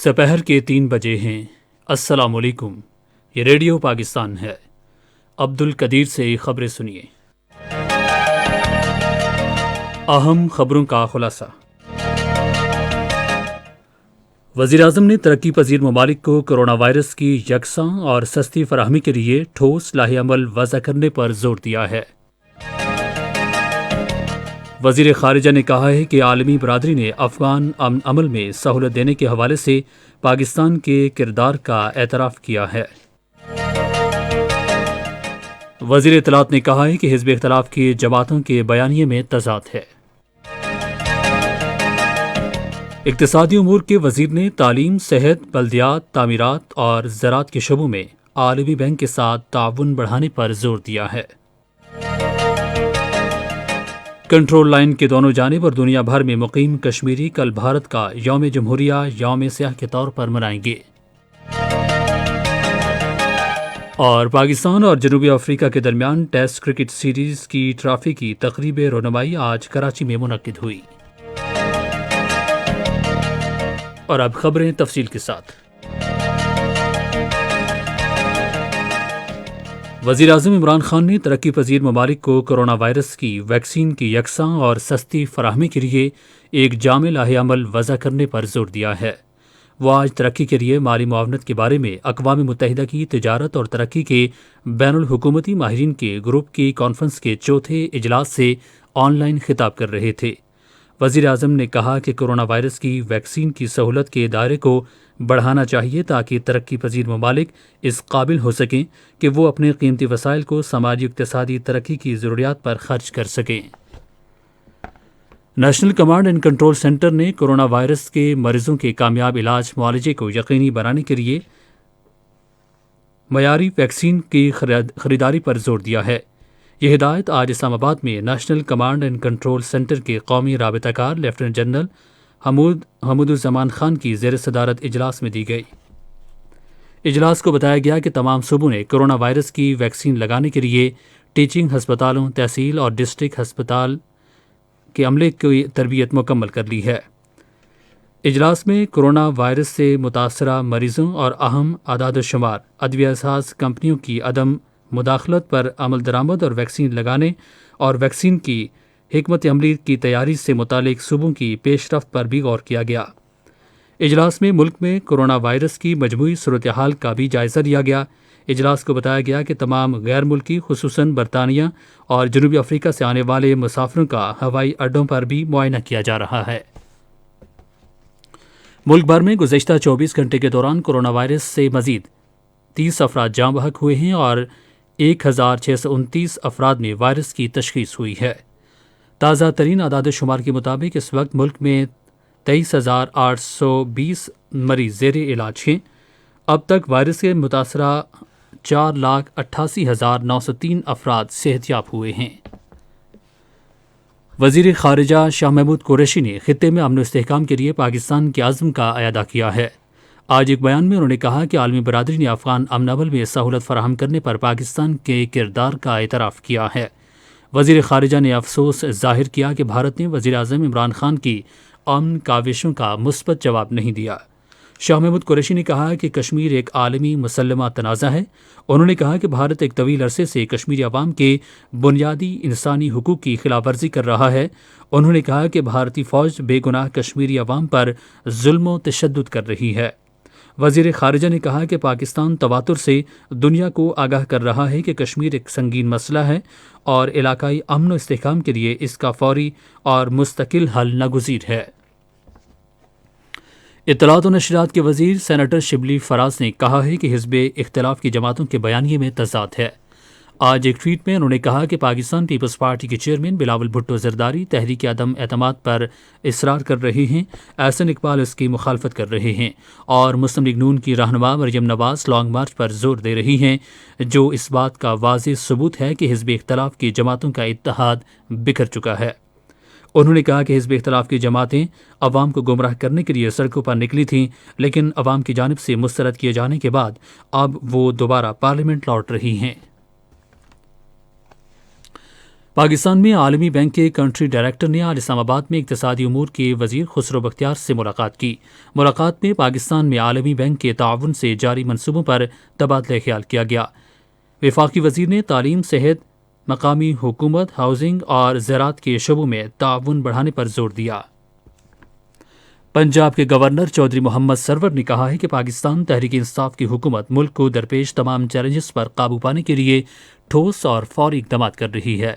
سپہر کے 3 بجے ہیں۔ السلام علیکم، یہ ریڈیو پاکستان ہے۔ عبد القدیر سے خبریں سنیے۔ اہم خبروں کا خلاصہ۔ وزیراعظم نے ترقی پذیر ممالک کو کرونا وائرس کی یکساں اور سستی فراہمی کے لیے ٹھوس لائحہ عمل وضع کرنے پر زور دیا ہے۔ وزیر خارجہ نے کہا ہے کہ عالمی برادری نے افغان امن عمل میں سہولت دینے کے حوالے سے پاکستان کے کردار کا اعتراف کیا ہے۔ وزیر اطلاعات نے کہا ہے کہ حزب اختلاف کی جماعتوں کے بیانیے میں تضاد ہے۔ اقتصادی امور کے وزیر نے تعلیم، صحت، بلدیات، تعمیرات اور زراعت کے شعبوں میں عالمی بینک کے ساتھ تعاون بڑھانے پر زور دیا ہے۔ کنٹرول لائن کے دونوں جانب اور دنیا بھر میں مقیم کشمیری کل بھارت کا یوم جمہوریہ یوم سیاہ کے طور پر منائیں گے۔ اور پاکستان اور جنوبی افریقہ کے درمیان ٹیسٹ کرکٹ سیریز کی ٹرافی کی تقریب رونمائی آج کراچی میں منعقد ہوئی۔ اور اب خبریں تفصیل کے ساتھ۔ وزیر اعظم عمران خان نے ترقی پذیر ممالک کو کرونا وائرس کی ویکسین کی یکساں اور سستی فراہمی کے لیے ایک جامع لائحہ عمل وضع کرنے پر زور دیا ہے۔ وہ آج ترقی کے لیے مالی معاونت کے بارے میں اقوام متحدہ کی تجارت اور ترقی کے بین الحکومتی ماہرین کے گروپ کی کانفرنس کے چوتھے اجلاس سے آن لائن خطاب کر رہے تھے۔ وزیر اعظم نے کہا کہ کرونا وائرس کی ویکسین کی سہولت کے دائرے کو بڑھانا چاہیے تاکہ ترقی پذیر ممالک اس قابل ہو سکیں کہ وہ اپنے قیمتی وسائل کو سماجی اقتصادی ترقی کی ضروریات پر خرچ کر سکیں۔ National command and control centre نے کرونا وائرس کے مریضوں کے کامیاب علاج معالجے کو یقینی بنانے کے لیے معیاری ویکسین کی خریداری پر زور دیا ہے۔ یہ ہدایت آج اسلام آباد میں national command and control centre کے قومی رابطہ کار لیفٹیننٹ جنرل حمود الزمان خان کی زیر صدارت اجلاس میں دی گئی۔ اجلاس کو بتایا گیا کہ تمام صوبوں نے کرونا وائرس کی ویکسین لگانے کے لیے ٹیچنگ ہسپتالوں، تحصیل اور ڈسٹرکٹ ہسپتال کے عملے کی تربیت مکمل کر لی ہے۔ اجلاس میں کرونا وائرس سے متاثرہ مریضوں اور اہم اعداد و شمار ادویہ ساز کمپنیوں کی عدم مداخلت پر عمل درآمد اور ویکسین لگانے اور ویکسین کی حکمت عملی کی تیاری سے متعلق صوبوں کی پیش رفت پر بھی غور کیا گیا۔ اجلاس میں ملک میں کرونا وائرس کی مجموعی صورتحال کا بھی جائزہ لیا گیا۔ اجلاس کو بتایا گیا کہ تمام غیر ملکی خصوصاً برطانیہ اور جنوبی افریقہ سے آنے والے مسافروں کا ہوائی اڈوں پر بھی معائنہ کیا جا رہا ہے۔ ملک بھر میں گزشتہ 24 گھنٹے کے دوران کرونا وائرس سے مزید 30 افراد جاں بحق ہوئے ہیں اور 1629 افراد میں وائرس کی تشخیص ہوئی ہے۔ تازہ ترین اعداد و شمار کے مطابق اس وقت ملک میں 23,820 مریض زیر علاج ہیں۔ اب تک وائرس سے متاثرہ 4,88,903 افراد صحت یاب ہوئے ہیں۔ وزیر خارجہ شاہ محمود قریشی نے خطے میں امن و استحکام کے لیے پاکستان کے عزم کا اعادہ کیا ہے۔ آج ایک بیان میں انہوں نے کہا کہ عالمی برادری نے افغان امن عمل میں سہولت فراہم کرنے پر پاکستان کے کردار کا اعتراف کیا ہے۔ وزیر خارجہ نے افسوس ظاہر کیا کہ بھارت نے وزیر اعظم عمران خان کی امن کاوشوں کا مثبت جواب نہیں دیا۔ شاہ محمود قریشی نے کہا کہ کشمیر ایک عالمی مسلمہ تنازع ہے۔ انہوں نے کہا کہ بھارت ایک طویل عرصے سے کشمیری عوام کے بنیادی انسانی حقوق کی خلاف ورزی کر رہا ہے۔ انہوں نے کہا کہ بھارتی فوج بے گناہ کشمیری عوام پر ظلم و تشدد کر رہی ہے۔ وزیر خارجہ نے کہا کہ پاکستان تواتر سے دنیا کو آگاہ کر رہا ہے کہ کشمیر ایک سنگین مسئلہ ہے اور علاقائی امن و استحکام کے لیے اس کا فوری اور مستقل حل ناگزیر ہے۔ اطلاعات و نشریات کے وزیر سینیٹر شبلی فراز نے کہا ہے کہ حزب اختلاف کی جماعتوں کے بیانیے میں تضاد ہے۔ آج ایک ٹویٹ میں انہوں نے کہا کہ پاکستان پیپلز پارٹی کے چیئرمین بلاول بھٹو زرداری تحریک عدم اعتماد پر اصرار کر رہے ہیں، احسن اقبال اس کی مخالفت کر رہے ہیں اور مسلم لیگ نون کی رہنما مریم نواز لانگ مارچ پر زور دے رہی ہیں، جو اس بات کا واضح ثبوت ہے کہ حزب اختلاف کی جماعتوں کا اتحاد بکھر چکا ہے۔ انہوں نے کہا کہ حزب اختلاف کی جماعتیں عوام کو گمراہ کرنے کے لیے سڑکوں پر نکلی تھیں، لیکن عوام کی جانب سے مسترد کیے جانے کے بعد اب وہ دوبارہ پارلیمنٹ لوٹ رہی ہیں۔ پاکستان میں عالمی بینک کے کنٹری ڈائریکٹر نے آج اسلام آباد میں اقتصادی امور کے وزیر خسرو بختیار سے ملاقات کی۔ ملاقات میں پاکستان میں عالمی بینک کے تعاون سے جاری منصوبوں پر تبادلہ خیال کیا گیا۔ وفاقی وزیر نے تعلیم، صحت، مقامی حکومت، ہاؤسنگ اور زراعت کے شعبوں میں تعاون بڑھانے پر زور دیا۔ پنجاب کے گورنر چودھری محمد سرور نے کہا ہے کہ پاکستان تحریک انصاف کی حکومت ملک کو درپیش تمام چیلنجز پر قابو پانے کے لیے ٹھوس اور فوری اقدامات کر رہی ہے۔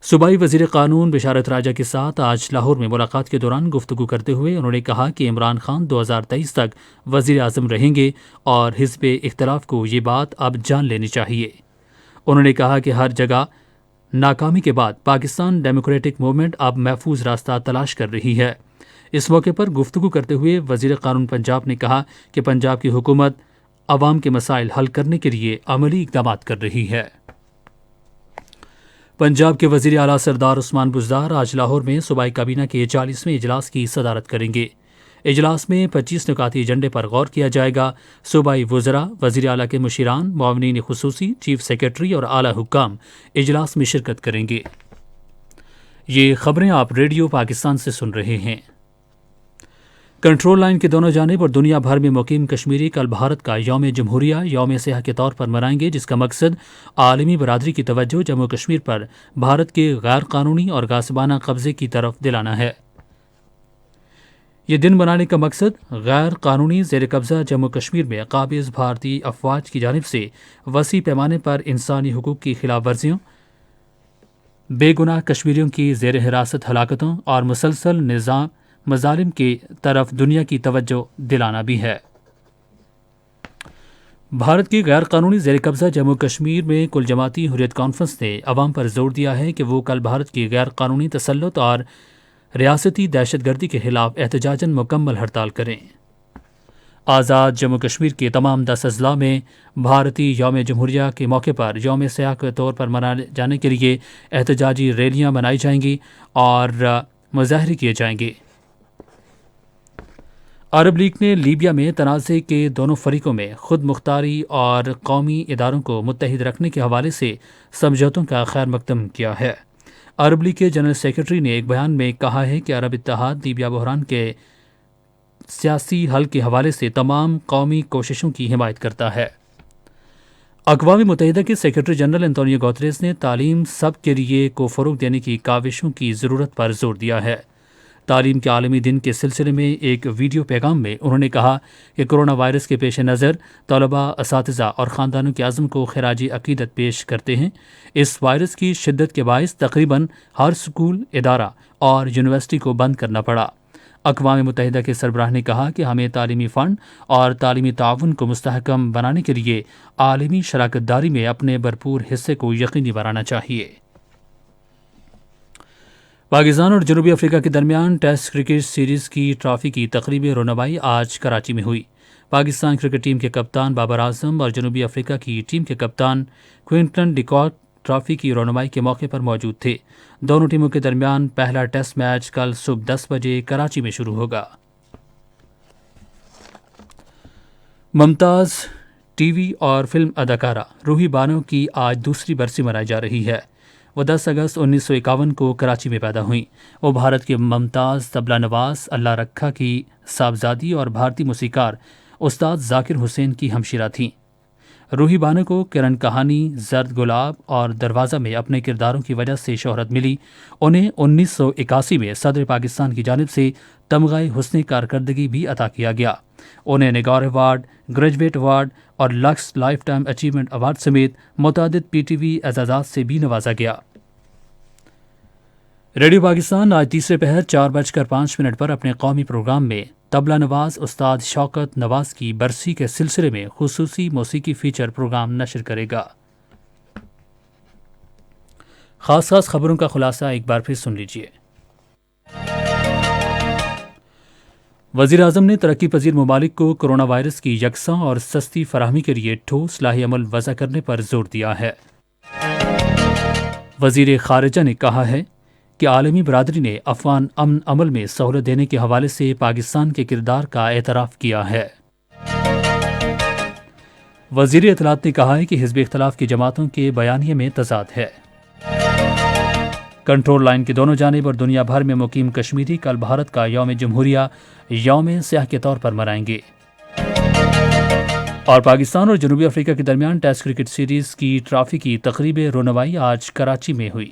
صوبائی وزیر قانون بشارت راجہ کے ساتھ آج لاہور میں ملاقات کے دوران گفتگو کرتے ہوئے انہوں نے کہا کہ عمران خان 2023 تک وزیر اعظم رہیں گے اور حزب اختلاف کو یہ بات اب جان لینی چاہیے۔ انہوں نے کہا کہ ہر جگہ ناکامی کے بعد پاکستان ڈیموکریٹک موومنٹ اب محفوظ راستہ تلاش کر رہی ہے۔ اس موقع پر گفتگو کرتے ہوئے وزیر قانون پنجاب نے کہا کہ پنجاب کی حکومت عوام کے مسائل حل کرنے کے لیے عملی اقدامات کر رہی ہے۔ پنجاب کے وزیر اعلیٰ سردار عثمان بزدار آج لاہور میں صوبائی کابینہ کے 40ویں اجلاس کی صدارت کریں گے۔ اجلاس میں 25 نکاتی ایجنڈے پر غور کیا جائے گا۔ صوبائی وزراء، وزیر اعلیٰ کے مشیران، معاونین خصوصی، چیف سیکرٹری اور اعلیٰ حکام اجلاس میں شرکت کریں گے۔ یہ خبریں آپ ریڈیو پاکستان سے سن رہے ہیں۔ کنٹرول لائن کے دونوں جانب اور دنیا بھر میں مقیم کشمیری کل بھارت کا یوم جمہوریہ یوم سیاح کے طور پر منائیں گے، جس کا مقصد عالمی برادری کی توجہ جموں کشمیر پر بھارت کے غیر قانونی اور غاصبانہ قبضے کی طرف دلانا ہے۔ یہ دن منانے کا مقصد غیر قانونی زیر قبضہ جموں کشمیر میں قابض بھارتی افواج کی جانب سے وسیع پیمانے پر انسانی حقوق کی خلاف ورزیوں، بے گناہ کشمیریوں کی زیر حراست ہلاکتوں اور مسلسل نظام مظالم کی طرف دنیا کی توجہ دلانا بھی ہے۔ بھارت کی غیر قانونی زیر قبضہ جموں کشمیر میں کل جماعتی حریت کانفرنس نے عوام پر زور دیا ہے کہ وہ کل بھارت کی غیر قانونی تسلط اور ریاستی دہشت گردی کے خلاف احتجاجاً مکمل ہڑتال کریں۔ آزاد جموں کشمیر کے تمام 10 اضلاع میں بھارتی یوم جمہوریہ کے موقع پر یوم سیاح کے طور پر منائے جانے کے لیے احتجاجی ریلیاں منائی جائیں گی اور مظاہرے کیے جائیں گے۔ عرب لیگ نے لیبیا میں تنازع کے دونوں فریقوں میں خود مختاری اور قومی اداروں کو متحد رکھنے کے حوالے سے سمجھوتوں کا خیر مقدم کیا ہے۔ عرب لیگ کے جنرل سیکرٹری نے ایک بیان میں کہا ہے کہ عرب اتحاد لیبیا بحران کے سیاسی حل کے حوالے سے تمام قومی کوششوں کی حمایت کرتا ہے۔ اقوام متحدہ کے سیکرٹری جنرل انتونیو گوتریس نے تعلیم سب کے لیے کو فروغ دینے کی کاوشوں کی ضرورت پر زور دیا ہے۔ تعلیم کے عالمی دن کے سلسلے میں ایک ویڈیو پیغام میں انہوں نے کہا کہ کرونا وائرس کے پیش نظر طلباء، اساتذہ اور خاندانوں کے عزم کو خراج عقیدت پیش کرتے ہیں۔ اس وائرس کی شدت کے باعث تقریباً ہر اسکول، ادارہ اور یونیورسٹی کو بند کرنا پڑا۔ اقوام متحدہ کے سربراہ نے کہا کہ ہمیں تعلیمی فنڈ اور تعلیمی تعاون کو مستحکم بنانے کے لیے عالمی شراکت داری میں اپنے بھرپور حصے کو یقینی بنانا چاہیے۔ پاکستان اور جنوبی افریقہ کے درمیان ٹیسٹ کرکٹ سیریز کی ٹرافی کی تقریبی رونمائی آج کراچی میں ہوئی۔ پاکستان کرکٹ ٹیم کے کپتان بابر اعظم اور جنوبی افریقہ کی ٹیم کے کپتان کوئنٹن ڈیکاک ٹرافی کی رونمائی کے موقع پر موجود تھے۔ دونوں ٹیموں کے درمیان پہلا ٹیسٹ میچ کل صبح 10 بجے کراچی میں شروع ہوگا۔ ممتاز ٹی وی اور فلم اداکارہ روحی بانو کی آج دوسری برسی منائی جا رہی ہے۔ وہ 10 اگست 1951 کو کراچی میں پیدا ہوئیں۔ وہ بھارت کے ممتاز طبلہ نواز اللہ رکھا کی صاحبزادی اور بھارتی موسیقار استاد ذاکر حسین کی ہمشیرہ تھیں۔ روحی بانو کو کرن کہانی، زرد گلاب اور دروازہ میں اپنے کرداروں کی وجہ سے شہرت ملی۔ انہیں 1981 میں صدر پاکستان کی جانب سے تمغہ حسن کارکردگی بھی عطا کیا گیا۔ انہیں نیگار ایوارڈ، گریجویٹ ایوارڈ اور looks life time achievement award سمیت متعدد پی ٹی وی اعزازات سے بھی نوازا گیا۔ ریڈیو پاکستان آج تیسرے پہر 4:05 پر اپنے قومی پروگرام میں طبلہ نواز استاد شوکت نواز کی برسی کے سلسلے میں خصوصی موسیقی فیچر پروگرام نشر کرے گا۔ خاص خبروں کا خلاصہ ایک بار پھر سن لیجیے۔ وزیر اعظم نے ترقی پذیر ممالک کو کرونا وائرس کی یکساں اور سستی فراہمی کے لیے ٹھوس لاہ عمل وضع کرنے پر زور دیا ہے۔ وزیر خارجہ نے کہا ہے کہ عالمی برادری نے افغان امن عمل میں سہولت دینے کے حوالے سے پاکستان کے کردار کا اعتراف کیا ہے۔ وزیر اطلاعات نے کہا ہے کہ حزب اختلاف کی جماعتوں کے بیانیے میں تضاد ہے۔ کنٹرول لائن کی دونوں جانب اور دنیا بھر میں مقیم کشمیری کل بھارت کا یوم جمہوریہ یوم سیاہ کے طور پر منائیں گے۔ اور پاکستان اور جنوبی افریقہ کے درمیان ٹیسٹ کرکٹ سیریز کی ٹرافی کی تقریب رونمائی آج کراچی میں ہوئی۔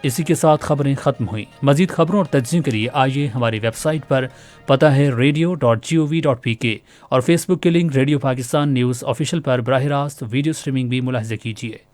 اسی کے ساتھ خبریں ختم ہوئیں۔ مزید خبروں اور تجزیوں کے لیے آئیے ہماری ویب سائٹ پر، پتہ ہے radio.gov.pk، اور فیس بک کے link radio Pakistan news official پر براہ راست ویڈیو سٹریمنگ بھی ملاحظہ کیجیے۔